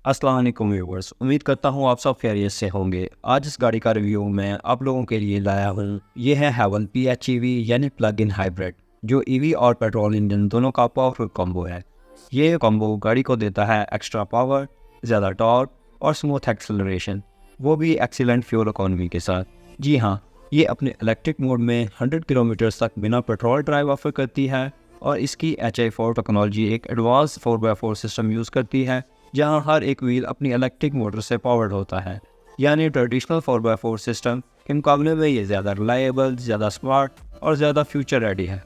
अस्सलाम वालेकुम व्यूअर्स, उम्मीद करता हूँ आप सब खैरियत से होंगे। आज इस गाड़ी का रिव्यू मैं आप लोगों के लिए लाया हूँ। ये है हैवल PHEV यानी प्लग इन हाइब्रिड, जो ईवी और पेट्रोल इंजन दोनों का पावरफुल कॉम्बो है। ये कॉम्बो गाड़ी को देता है एक्स्ट्रा पावर, ज़्यादा टॉर्क और स्मूथ एक्सेलरेशन, वो भी एक्सीलेंट फ्यूल इकोनॉमी के साथ। जी हाँ, ये अपने इलेक्ट्रिक मोड में 100 किलोमीटर तक बिना पेट्रोल ड्राइव ऑफर करती है और इसकी HI4 टेक्नोलॉजी एक एडवांस 4x4 सिस्टम यूज़ करती है, जहां हर एक व्हील अपनी इलेक्ट्रिक मोटर से पावर्ड होता है। यानी ट्रेडिशनल 4x4 सिस्टम के मुकाबले में ये ज़्यादा रिलायबल, ज़्यादा स्मार्ट और ज़्यादा फ्यूचर रेडी है।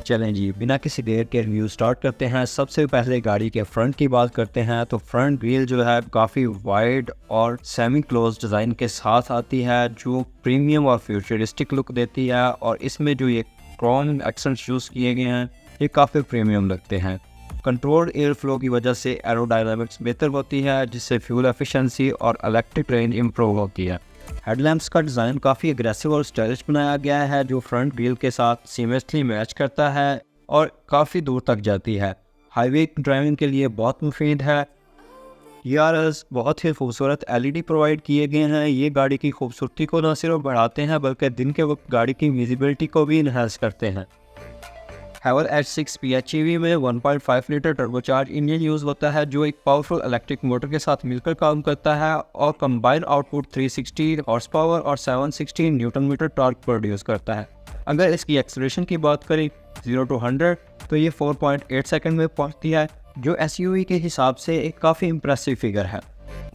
चलें जी, बिना किसी देर के रिव्यू स्टार्ट करते हैं। सबसे पहले गाड़ी के फ्रंट की बात करते हैं तो फ्रंट ग्रिल जो है काफ़ी वाइड और सेमी क्लोज डिज़ाइन के साथ आती है, जो प्रीमियम और फ्यूचरिस्टिक लुक देती है। और इसमें जो ये क्रोम एक्सेंट्स यूज़ किए गए हैं ये काफ़ी प्रीमियम लगते हैं। कंट्रोल्ड एयर फ्लो की वजह से एरोडायनामिक्स बेहतर होती है, जिससे फ्यूल एफिशिएंसी और इलेक्ट्रिक रेंज इंप्रूव होती है। हेडलैम्प्स का डिज़ाइन काफ़ी एग्रेसिव और स्टाइलिश बनाया गया है, जो फ्रंट ग्रिल के साथ सीमलेसली मैच करता है और काफ़ी दूर तक जाती है। हाईवे ड्राइविंग के लिए बहुत मुफीद है। ERS बहुत ही खूबसूरत LED प्रोवाइड किए गए हैं। ये गाड़ी की खूबसूरती को न सिर्फ बढ़ाते हैं बल्कि दिन के वक्त गाड़ी की विजिबिलिटी को भी इन्हांस करते हैं। हैवल H6 PHEV में 1.5 लीटर टर्बोचार्ज इंजन यूज़ होता है, जो एक पावरफुल इलेक्ट्रिक मोटर के साथ मिलकर काम करता है और कंबाइंड आउटपुट 360 हॉर्स पावर और 760 न्यूटन मीटर टॉर्क प्रोड्यूस करता है। अगर इसकी एक्सेलरेशन की बात करें 0 to 100 तो ये 4.8 सेकंड में पहुंचती है, जो SUV के हिसाब से एक काफ़ी इंप्रेसिव फिगर है।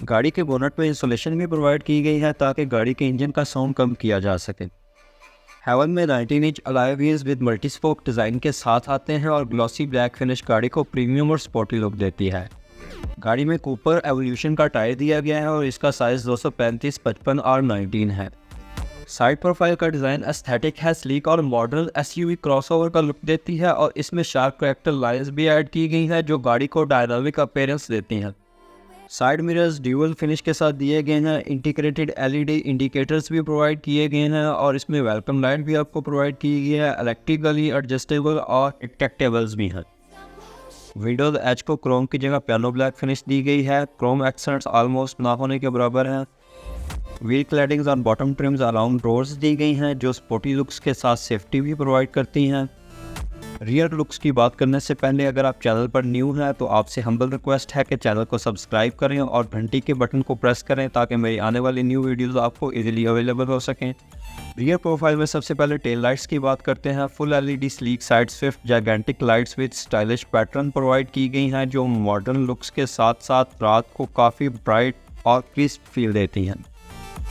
गाड़ी के बोनट में इंसुलेशन भी प्रोवाइड की गई है ताकि गाड़ी के इंजन का साउंड कम किया जा सके। हैवल में 19 inch alloy wheels with multispoke design के साथ आते हैं और ग्लॉसी ब्लैक फिनिश गाड़ी को प्रीमियम और स्पोर्टी लुक देती है। गाड़ी में कूपर एवोल्यूशन का टायर दिया गया है और इसका साइज़ 235, 55 और 19 है। साइड प्रोफाइल का डिज़ाइन एस्थेटिक है, स्लीक और मॉडर्न SUV क्रॉसओवर का लुक देती है और इसमें शार्प करेक्टर लाइन्स भी ऐड की गई हैं, जो गाड़ी को डायनामिक अपीयरेंस देती हैं। साइड मिरर्स ड्यूअल फिनिश के साथ दिए गए हैं। इंटीग्रेटेड LED इंडिकेटर्स भी प्रोवाइड किए गए हैं और इसमें वेलकम लाइट भी आपको प्रोवाइड की गई है। इलेक्ट्रिकली एडजस्टेबल और रिट्रैक्टेबल्स भी हैं। विंडोज एज को क्रोम की जगह पियानो ब्लैक फिनिश दी गई है। क्रोम एक्सेंट्स ऑलमोस्ट ना होने के बराबर हैं। व्हील क्लैडिंग्स और बॉटम ट्रिम्स अराउंड डोर्स दी गई हैं, जो स्पोर्टी लुक्स के साथ सेफ्टी भी प्रोवाइड करती हैं। रियर लुक्स की बात करने से पहले अगर आप चैनल पर न्यू हैं तो आपसे हम्बल रिक्वेस्ट है कि चैनल को सब्सक्राइब करें और घंटी के बटन को प्रेस करें ताकि मेरी आने वाली न्यू वीडियोस आपको इजीली अवेलेबल हो सकें। रियर प्रोफाइल में सबसे पहले टेल लाइट्स की बात करते हैं। Full LED sleek side swift gigantic lights with stylish pattern provide की गई हैं, जो मॉडर्न लुक्स के साथ साथ रात को काफ़ी ब्राइट और क्रिस्प फील देती हैं।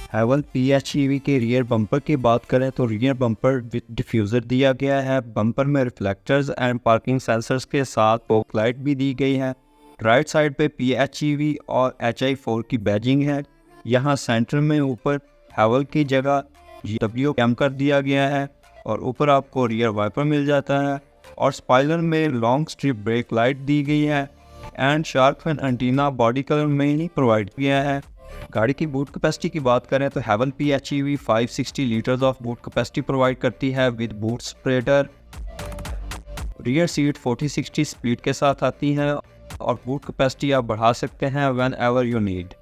हैवल PHEV के रियर बम्पर की बात करें तो रियर बम्पर विद डिफ्यूज़र दिया गया है। बम्पर में रिफ्लेक्टर्स एंड पार्किंग सेंसर्स के साथ फोक लाइट भी दी गई है। राइट साइड पे PHEV और HI4 की बैजिंग है। यहाँ सेंटर में ऊपर हैवल की जगह GW कैम कर दिया गया है और ऊपर आपको रियर वाइपर मिल जाता है और स्पॉइलर में लॉन्ग स्ट्रिप ब्रेक लाइट दी गई है and shark fin antenna body colour में ही प्रोवाइड किया है। गाड़ी की बूट कैपेसिटी की बात करें तो हैवल PHEV 560 litres of boot capacity provide करती है with boot spreader. Rear seat 40-60 speed के साथ आती है और बूट कैपेसिटी आप बढ़ा सकते हैं व्हेन एवर यू नीड।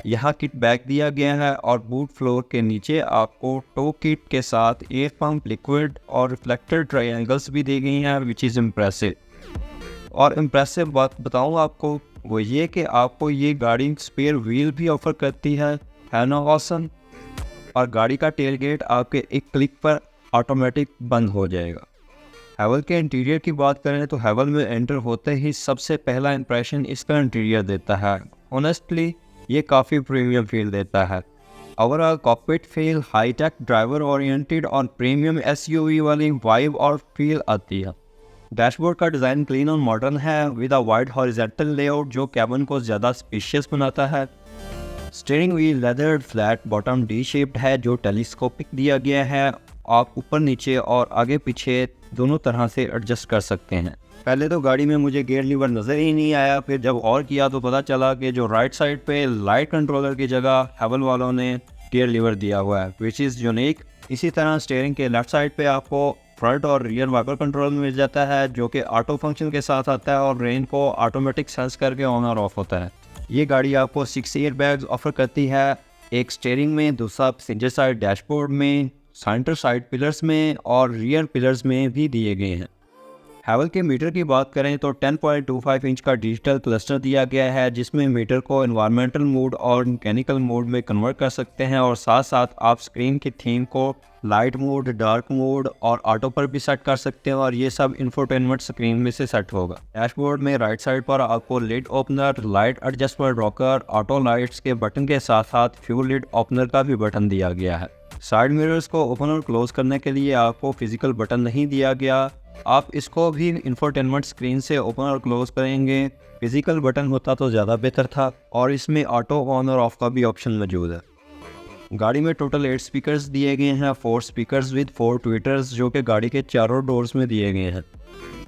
यहाँ किट बैग दिया गया है और बूट फ्लोर के नीचे आपको टो किट के साथ एयर पंप, लिक्विड और रिफ्लेक्टर ट्रायंगल्स भी दी गई हैं, विच इज़ इम्प्रेसिव। और इम्प्रेसिव बात बताऊँ आपको वो ये कि आपको ये गाड़ी स्पेयर व्हील भी ऑफर करती है ना ऑसम। और गाड़ी का टेल गेट आपके एक क्लिक पर ऑटोमेटिक बंद हो जाएगा। हैवल के इंटीरियर की बात करें तो हैवल में एंटर होते ही सबसे पहला इंप्रेशन इसका इंटीरियर देता है। ऑनेस्टली ये काफ़ी प्रीमियम फील देता है। Overall cockpit feel high tech, driver oriented और प्रीमियम SUV वाली वाइब और फील आती है। डैशबोर्ड का डिज़ाइन क्लीन और मॉडर्न है with a wide horizontal layout, जो कैबिन को ज़्यादा स्पेशियस बनाता है। Steering wheel leather flat bottom D shaped है, जो टेलीस्कोपिक दिया गया है। आप ऊपर नीचे और आगे पीछे दोनों तरह से एडजस्ट कर सकते हैं। पहले तो गाड़ी में मुझे गियर लीवर नज़र ही नहीं आया, फिर जब और किया तो पता चला कि जो राइट साइड पे लाइट कंट्रोलर की जगह हैवल वालों ने गियर लीवर दिया हुआ है, विच इज़ यूनिक। इसी तरह स्टीयरिंग के लेफ्ट साइड पे आपको फ्रंट और रियर वाइपर कंट्रोल मिल जाता है जो कि ऑटो फंक्शन के साथ आता है और रेन को ऑटोमेटिक सेंस करके ऑन और ऑफ होता है। ये गाड़ी आपको 6 एयर बैग्स ऑफर करती है, एक स्टीयरिंग में, दूसरा पैसेंजर साइड डैशबोर्ड में, सेंटर साइड पिलर्स में और रियर पिलर्स में भी दिए गए हैं। हैवल के मीटर की बात करें तो 10.25 इंच का डिजिटल क्लस्टर दिया गया है जिसमें मीटर को एनवायरमेंटल मोड और मैकेनिकल मोड में कन्वर्ट कर सकते हैं और साथ साथ आप स्क्रीन की थीम को लाइट मोड, डार्क मोड और ऑटो पर भी सेट कर सकते हैं और ये सब इंफोटेनमेंट स्क्रीन में से सेट होगा। डैशबोर्ड में राइट साइड पर आपको lid opener, light adjustment rocker, auto lights के बटन के साथ साथ फ्यूल लिड ओपनर का भी बटन दिया गया है। साइड मिरर्स को ओपन और क्लोज करने के लिए आपको फिजिकल बटन नहीं दिया गया, आप इसको भी इंफोटेनमेंट स्क्रीन से ओपन और क्लोज करेंगे। फिजिकल बटन होता तो ज़्यादा बेहतर था और इसमें ऑटो ऑन और ऑफ का भी ऑप्शन मौजूद है। गाड़ी में टोटल 8 स्पीकर्स दिए गए हैं, 4 स्पीकर्स विद 4 ट्विटर्स जो कि गाड़ी के चारों डोर्स में दिए गए हैं।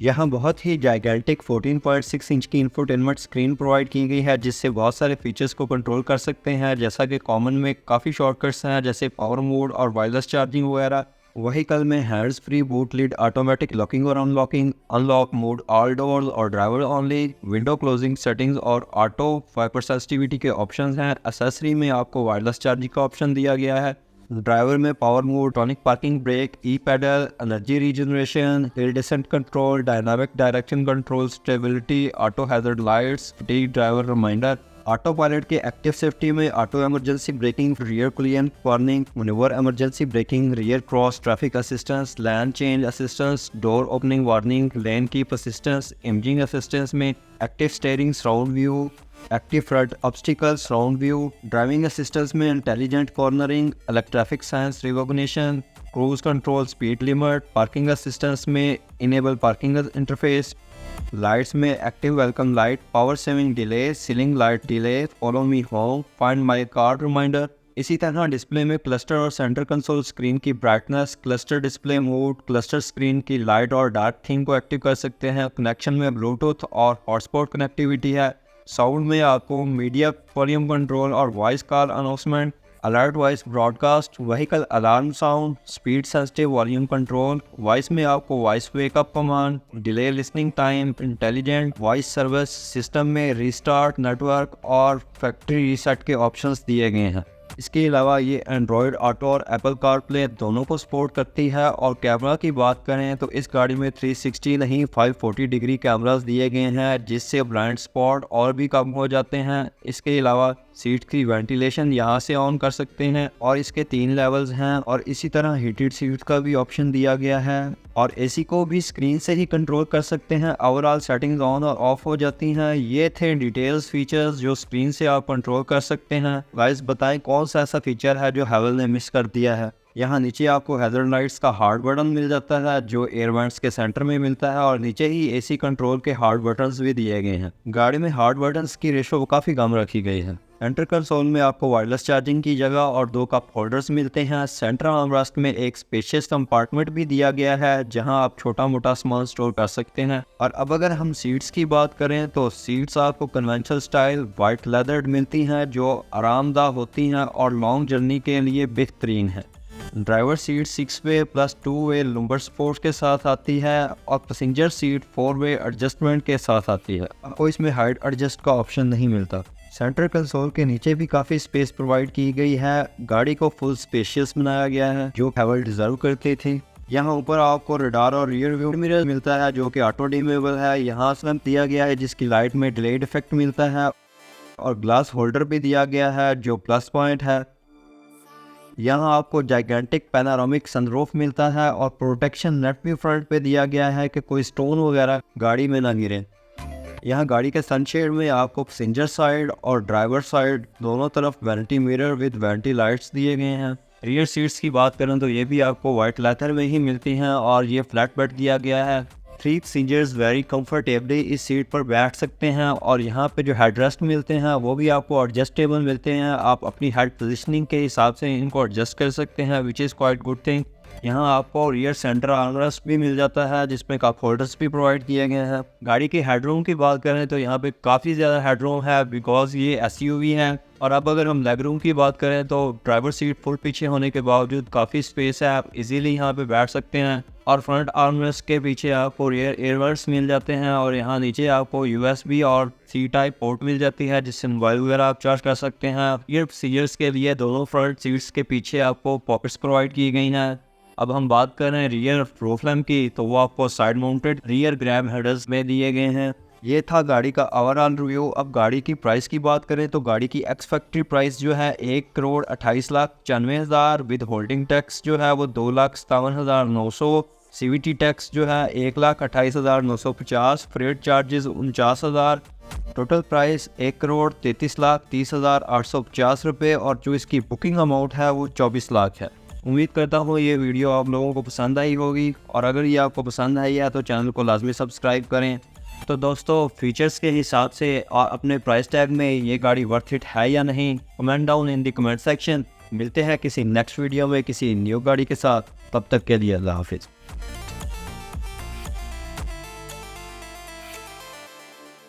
यहाँ बहुत ही जाइगेंटिक 14.6 इंच की इंफोटेनमेंट स्क्रीन प्रोवाइड की गई है जिससे बहुत सारे फीचर्स को कंट्रोल कर सकते हैं, जैसा कि कॉमन में काफ़ी शॉर्टकट्स हैं जैसे पावर मोड और वायरलेस चार्जिंग वगैरह। व्हीकल में hands free boot lid, automatic locking और unlocking, unlock mode all doors और driver only, window closing settings और ऑटो वाइपर सेंसिटिविटी के ऑप्शंस हैं। एक्सेसरी में आपको वायरलेस चार्जिंग का ऑप्शन दिया गया है। ड्राइवर में power mode, tonic parking brake, e pedal, energy regeneration, hill descent control, dynamic direction control, stability, auto hazard lights, fatigue driver reminder. Auto pilot के एक्टिव सेफ्टी में auto emergency braking, rear collision warning, maneuver emergency braking, rear cross traffic assistance, lane change assistance, door opening warning, lane keep assistance, imaging assistance में active steering surround view, active front obstacle surround view, driving assistance में intelligent cornering, electronic science recognition, cruise control, speed limit, parking assistance में enable parking interface, lights में active welcome light, power saving delay, ceiling light delay, follow me home, find my car reminder. इसी तरह display में cluster और centre console screen की brightness, cluster display mode, cluster screen की light और dark theme को active कर सकते हैं। कनेक्शन में ब्लूटूथ और हॉटस्पॉट कनेक्टिविटी है। साउंड में आपको मीडिया वॉल्यूम कंट्रोल और voice call announcement, alert voice broadcast, vehicle alarm sound, speed sensitive volume control. Voice में आपको voice wake up command, delay listening time, intelligent voice service. System में restart, network और factory reset के options दिए गए हैं। इसके अलावा ये एंड्रॉयड ऑटो और एप्पल कारप्ले दोनों को सपोर्ट करती है। और कैमरा की बात करें तो इस गाड़ी में 360 नहीं 540 डिग्री कैमरास दिए गए हैं जिससे ब्लाइंड स्पॉट और भी कम हो जाते हैं। इसके अलावा सीट की वेंटिलेशन यहाँ से ऑन कर सकते हैं और इसके 3 लेवल्स हैं और इसी तरह हीटेड सीट का भी ऑप्शन दिया गया है और एसी को भी स्क्रीन से ही कंट्रोल कर सकते हैं। ओवरऑल सेटिंग्स ऑन और ऑफ हो जाती हैं। ये थे डिटेल्स फीचर्स जो स्क्रीन से आप कंट्रोल कर सकते हैं। गाइस बताएं कौन सा ऐसा फीचर है जो हैवल ने मिस कर दिया है। यहाँ नीचे आपको हैजर्ड लाइट्स का हार्ड बटन मिल जाता है जो एयर वेंट्स के सेंटर में मिलता है और नीचे ही एसी कंट्रोल के हार्ड बटन्स भी दिए गए हैं। गाड़ी में हार्ड बटन्स की रेशो काफ़ी कम रखी गई है। सेंटर कंसोल में आपको वायरलेस चार्जिंग की जगह और 2 कप होल्डर्स मिलते हैं। सेंटर आर्मरेस्ट में एक स्पेशियस कंपार्टमेंट भी दिया गया है जहां आप छोटा मोटा सामान स्टोर कर सकते हैं। और अब अगर हम सीट्स की बात करें तो सीट्स आपको कन्वेंशनल स्टाइल वाइट लेदर मिलती हैं जो आरामदाह होती हैं और लॉन्ग जर्नी के लिए बेहतरीन है। ड्राइवर सीट 6 वे प्लस 2 वे लंबर सपोर्ट के साथ आती है और पैसेंजर सीट 4 वे एडजस्टमेंट के साथ आती है। आपको इसमें हाइट एडजस्ट का ऑप्शन नहीं मिलता। सेंटर कंसोल के नीचे भी काफ़ी स्पेस प्रोवाइड की गई है। गाड़ी को फुल स्पेशियस बनाया गया है जो हैवल डिजर्व करती थी। यहाँ ऊपर आपको रडार और रियर व्यू मिरर मिलता है जो कि ऑटो डिमेबल है। यहाँ से दिया गया है जिसकी लाइट में डिलेड इफेक्ट मिलता है और ग्लास होल्डर भी दिया गया है जो प्लस पॉइंट है। यहाँ आपको जाइगेंटिक पैनारोमिक सनरूफ मिलता है और प्रोटेक्शन नेट भी फ्रंट पे दिया गया है कि कोई स्टोन वगैरह गाड़ी में ना गिरे। यहाँ गाड़ी के सनशेड में आपको पैसेंजर साइड और ड्राइवर साइड दोनों तरफ vanity mirror with vanity lights दिए गए हैं। रियर सीट्स की बात करें तो ये भी आपको वाइट लेदर में ही मिलती हैं और ये फ्लैट बेड दिया गया है। 3 पैसेंजर्स वेरी कंफर्टेबली इस सीट पर बैठ सकते हैं और यहाँ पे जो हेडरेस्ट मिलते हैं वो भी आपको एडजस्टेबल मिलते हैं। आप अपनी हेड पोजीशनिंग के हिसाब से इनको एडजस्ट कर सकते हैं which is quite good thing. यहाँ आपको रियर सेंटर आर्मरेस्ट भी मिल जाता है जिसमें कप होल्डर्स भी प्रोवाइड किए गए हैं। गाड़ी के हेडरूम की बात करें तो यहाँ पे काफ़ी ज़्यादा हेडरूम है बिकॉज ये एसयूवी है। और अब अगर हम लेग रूम की बात करें तो ड्राइवर सीट फुल पीछे होने के बावजूद काफ़ी स्पेस है, आप इजीली यहाँ पे बैठ सकते हैं। और फ्रंट आर्मरेस्ट के पीछे आपको रियर एयरबड्स मिल जाते हैं और यहाँ नीचे आपको USB और C टाइप पोर्ट मिल जाती है जिससे मोबाइल वगैरह आप चार्ज कर सकते हैं। ये सीट्स के लिए दोनों फ्रंट सीट्स के पीछे आपको पॉकेट्स प्रोवाइड की गई हैं। अब हम बात कर रहे हैं रियर फ्लोर लैम्प की, तो वो आपको side mounted rear grab headers में दिए गए हैं। ये था गाड़ी का ओवरऑल रिव्यू। अब गाड़ी की प्राइस की बात करें तो गाड़ी की एक्स फैक्ट्री प्राइस जो है 1,28,95,000 विद होल्डिंग टैक्स जो है वो 2,57,900, CVT टैक्स जो है 1,28,950, फ्रेट चार्जेस 49,000, टोटल प्राइस 1,33,30,850 रुपये और जो इसकी बुकिंग अमाउंट है वो 24 लाख है। उम्मीद करता हूँ ये वीडियो आप लोगों को पसंद आई होगी और अगर ये आपको पसंद आई है तो चैनल को लाजमी सब्सक्राइब करें। तो दोस्तों फीचर्स के हिसाब से और अपने प्राइस टैग में ये गाड़ी वर्थ इट है या नहीं, comment down in the comment section. मिलते हैं किसी नेक्स्ट वीडियो में किसी न्यू गाड़ी के साथ, तब तक के लिए अल्लाह हाफिज़।